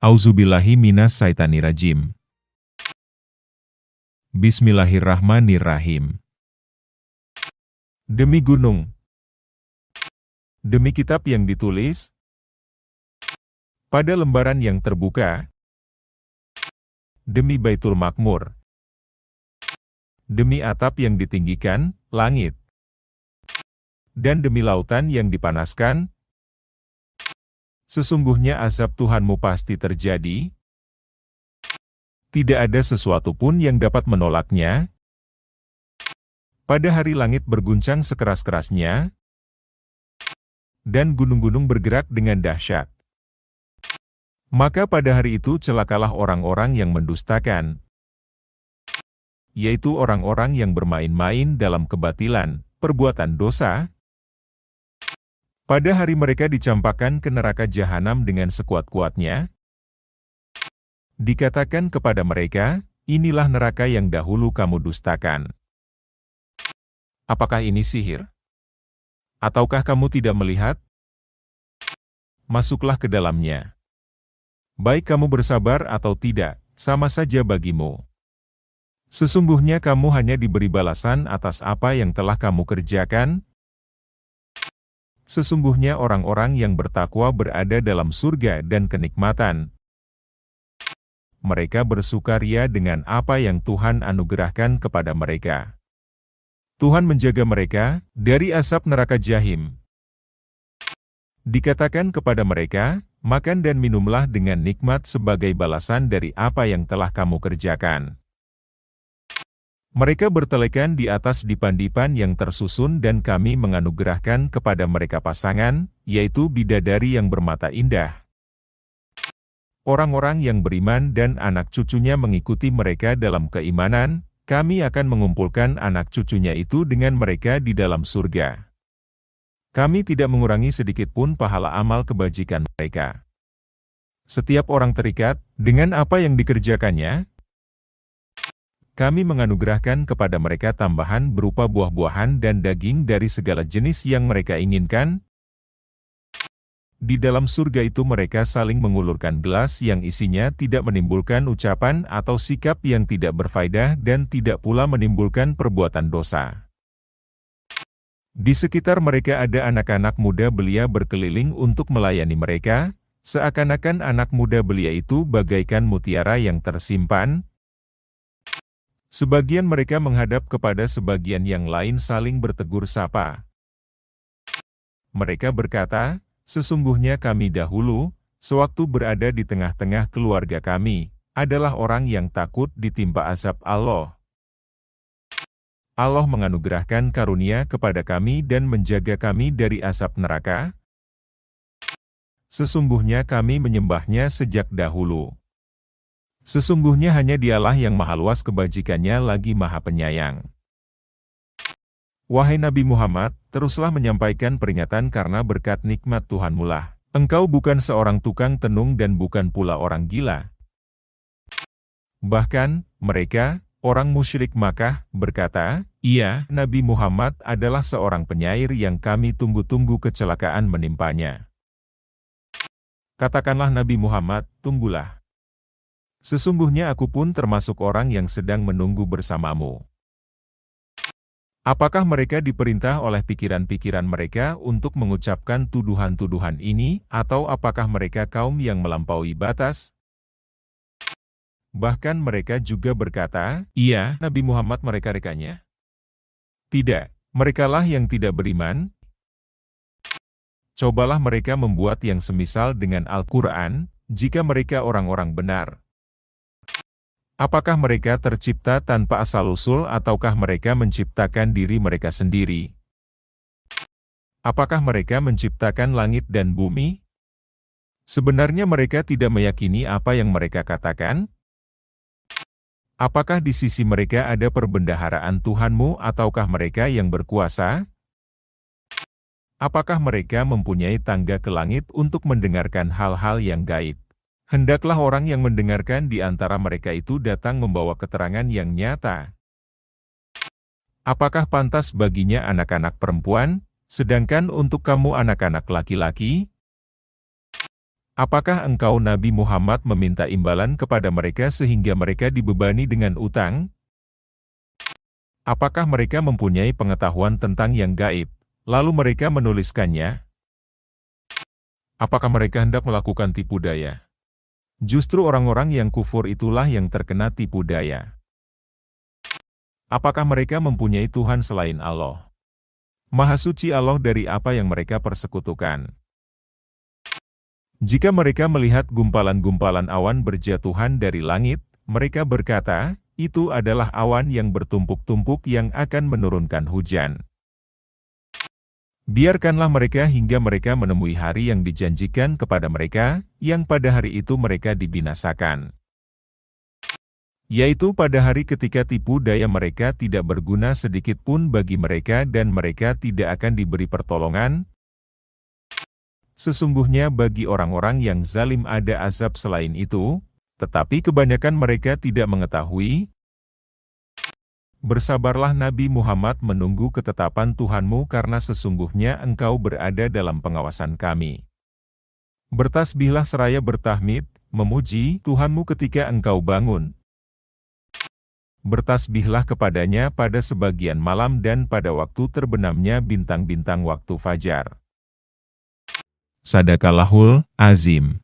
Auzubillahi minas syaitanirrajim. Bismillahirrahmanirrahim. Demi gunung, demi kitab yang ditulis pada lembaran yang terbuka, demi Baitul Makmur, demi atap yang ditinggikan, langit, dan demi lautan yang dipanaskan, sesungguhnya azab Tuhanmu pasti terjadi, tidak ada sesuatu pun yang dapat menolaknya. Pada hari langit berguncang sekeras-kerasnya, dan gunung-gunung bergerak dengan dahsyat. Maka pada hari itu celakalah orang-orang yang mendustakan, yaitu orang-orang yang bermain-main dalam kebatilan, perbuatan dosa. Pada hari mereka dicampakkan ke neraka jahanam dengan sekuat-kuatnya. Dikatakan kepada mereka, inilah neraka yang dahulu kamu dustakan. Apakah ini sihir? Ataukah kamu tidak melihat? Masuklah ke dalamnya. Baik kamu bersabar atau tidak, sama saja bagimu. Sesungguhnya kamu hanya diberi balasan atas apa yang telah kamu kerjakan. Sesungguhnya orang-orang yang bertakwa berada dalam surga dan kenikmatan. Mereka bersukaria dengan apa yang Tuhan anugerahkan kepada mereka. Tuhan menjaga mereka dari asap neraka jahim. Dikatakan kepada mereka, makan dan minumlah dengan nikmat sebagai balasan dari apa yang telah kamu kerjakan. Mereka bertelekan di atas dipan-dipan yang tersusun dan kami menganugerahkan kepada mereka pasangan, yaitu bidadari yang bermata indah. Orang-orang yang beriman dan anak cucunya mengikuti mereka dalam keimanan, kami akan mengumpulkan anak cucunya itu dengan mereka di dalam surga. Kami tidak mengurangi sedikit pun pahala amal kebajikan mereka. Setiap orang terikat dengan apa yang dikerjakannya. Kami menganugerahkan kepada mereka tambahan berupa buah-buahan dan daging dari segala jenis yang mereka inginkan. Di dalam surga itu mereka saling mengulurkan gelas yang isinya tidak menimbulkan ucapan atau sikap yang tidak berfaedah dan tidak pula menimbulkan perbuatan dosa. Di sekitar mereka ada anak-anak muda belia berkeliling untuk melayani mereka, seakan-akan anak muda belia itu bagaikan mutiara yang tersimpan. Sebagian mereka menghadap kepada sebagian yang lain saling bertegur sapa. Mereka berkata, sesungguhnya kami dahulu, sewaktu berada di tengah-tengah keluarga kami, adalah orang yang takut ditimpa azab Allah. Allah menganugerahkan karunia kepada kami dan menjaga kami dari azab neraka. Sesungguhnya kami menyembahnya sejak dahulu. Sesungguhnya hanya Dialah yang maha luas kebajikannya lagi maha penyayang. Wahai Nabi Muhammad, teruslah menyampaikan peringatan karena berkat nikmat Tuhanmu lah. Engkau bukan seorang tukang tenung dan bukan pula orang gila. Bahkan, mereka, orang musyrik Makkah, berkata, iya, Nabi Muhammad adalah seorang penyair yang kami tunggu-tunggu kecelakaan menimpanya. Katakanlah Nabi Muhammad, tunggulah. Sesungguhnya aku pun termasuk orang yang sedang menunggu bersamamu. Apakah mereka diperintah oleh pikiran-pikiran mereka untuk mengucapkan tuduhan-tuduhan ini, atau apakah mereka kaum yang melampaui batas? Bahkan mereka juga berkata, iya, Nabi Muhammad mereka-rekanya. Tidak, merekalah yang tidak beriman. Cobalah mereka membuat yang semisal dengan Al-Quran, jika mereka orang-orang benar. Apakah mereka tercipta tanpa asal-usul ataukah mereka menciptakan diri mereka sendiri? Apakah mereka menciptakan langit dan bumi? Sebenarnya mereka tidak meyakini apa yang mereka katakan? Apakah di sisi mereka ada perbendaharaan Tuhanmu ataukah mereka yang berkuasa? Apakah mereka mempunyai tangga ke langit untuk mendengarkan hal-hal yang gaib? Hendaklah orang yang mendengarkan di antara mereka itu datang membawa keterangan yang nyata. Apakah pantas baginya anak-anak perempuan, sedangkan untuk kamu anak-anak laki-laki? Apakah engkau Nabi Muhammad meminta imbalan kepada mereka sehingga mereka dibebani dengan utang? Apakah mereka mempunyai pengetahuan tentang yang gaib, lalu mereka menuliskannya? Apakah mereka hendak melakukan tipu daya? Justru orang-orang yang kufur itulah yang terkena tipu daya. Apakah mereka mempunyai Tuhan selain Allah? Maha suci Allah dari apa yang mereka persekutukan. Jika mereka melihat gumpalan-gumpalan awan berjatuhan dari langit, mereka berkata, itu adalah awan yang bertumpuk-tumpuk yang akan menurunkan hujan. Biarkanlah mereka hingga mereka menemui hari yang dijanjikan kepada mereka, yang pada hari itu mereka dibinasakan. Yaitu pada hari ketika tipu daya mereka tidak berguna sedikit pun bagi mereka dan mereka tidak akan diberi pertolongan. Sesungguhnya bagi orang-orang yang zalim ada azab selain itu, tetapi kebanyakan mereka tidak mengetahui. Bersabarlah Nabi Muhammad menunggu ketetapan Tuhanmu karena sesungguhnya engkau berada dalam pengawasan kami. Bertasbihlah seraya bertahmid, memuji Tuhanmu ketika engkau bangun. Bertasbihlah kepadanya pada sebagian malam dan pada waktu terbenamnya bintang-bintang waktu fajar. Sadaqallahul Azim.